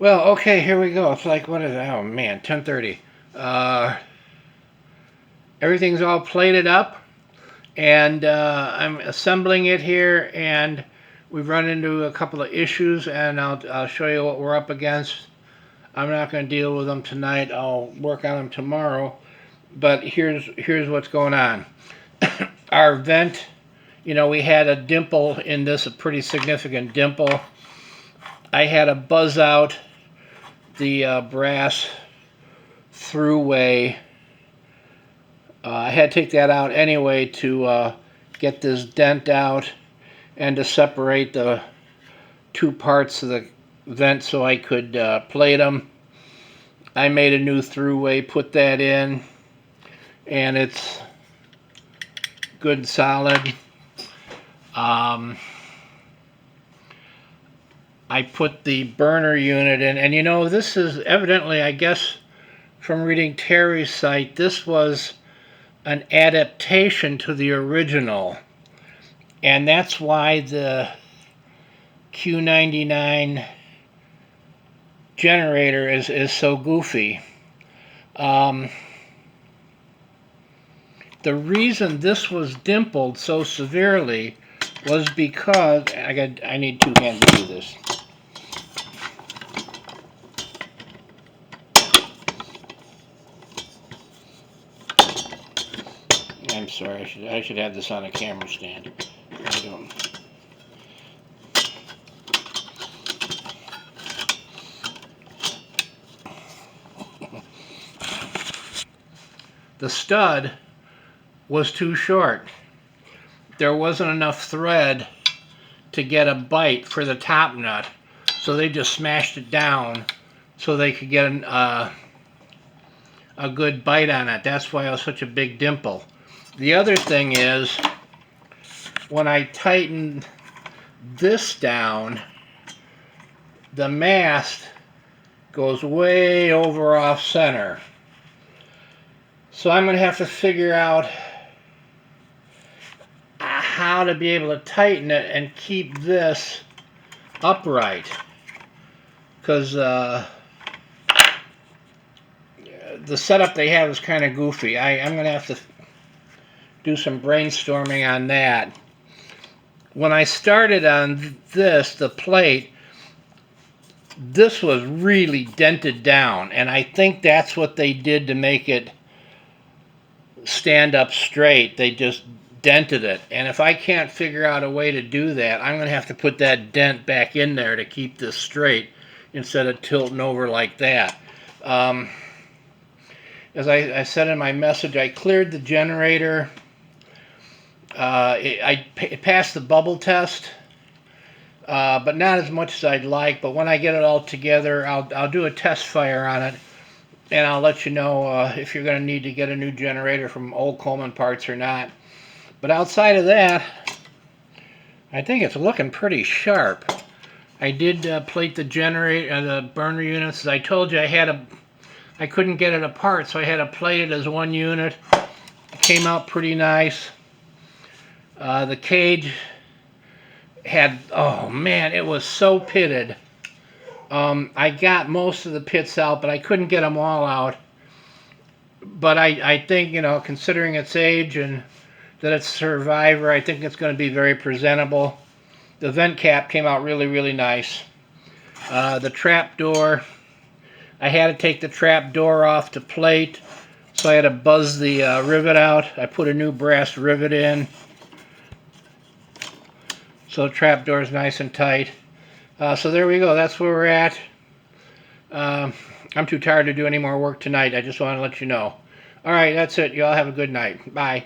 Well, okay, here we go. It's like, what is it? Oh man, 10:30. Uh, Everything's all plated up, and I'm assembling it here, and we've run into a couple of issues, and I'll show you what we're up against. I'm not going to deal with them tonight. I'll work on them tomorrow. But here's what's going on. Our vent, we had a dimple in this, a pretty significant dimple. I had to buzz out the brass throughway. I had to take that out anyway to get this dent out and to separate the two parts of the vent so I could plate them. I made a new throughway, put that in, and it's good and solid. I put the burner unit in, and this is evidently, I guess, from reading Terry's site, this was an adaptation to the original, and that's why the Q99 generator is so goofy. The reason this was dimpled so severely was because I need two hands to do this. I'm sorry, I should have this on a camera stand. I don't. The stud was too short. There wasn't enough thread to get a bite for the top nut, so they just smashed it down so they could get a good bite on it. That's why it was such a big dimple. The other thing is, when I tighten this down, the mast goes way over off center. So I'm going to have to figure out how to be able to tighten it and keep this upright, because the setup they have is kind of goofy. I'm going to have to do some brainstorming on that. When I started on this, the plate, this was really dented down, and I think that's what they did to make it stand up straight. They just dented it, and if I can't figure out a way to do that, I'm going to have to put that dent back in there to keep this straight instead of tilting over like that. As I said in my message, I cleared the generator. It passed the bubble test, but not as much as I'd like. But when I get it all together, I'll do a test fire on it, and I'll let you know if you're going to need to get a new generator from Old Coleman Parts or not. But outside of that, I think it's looking pretty sharp. I did plate the generator, the burner units. As I told you, I couldn't get it apart, so I had to plate it as one unit. It came out pretty nice. The cage had, oh man, it was so pitted. I got most of the pits out, but I couldn't get them all out. But I think, considering its age and that it's a Survivor, I think it's going to be very presentable. The vent cap came out really, really nice. The trap door, I had to take the trap door off to plate, so I had to buzz the rivet out. I put a new brass rivet in, so the trap door is nice and tight. So there we go. That's where we're at. I'm too tired to do any more work tonight. I just want to let you know. All right, that's it. You all have a good night. Bye.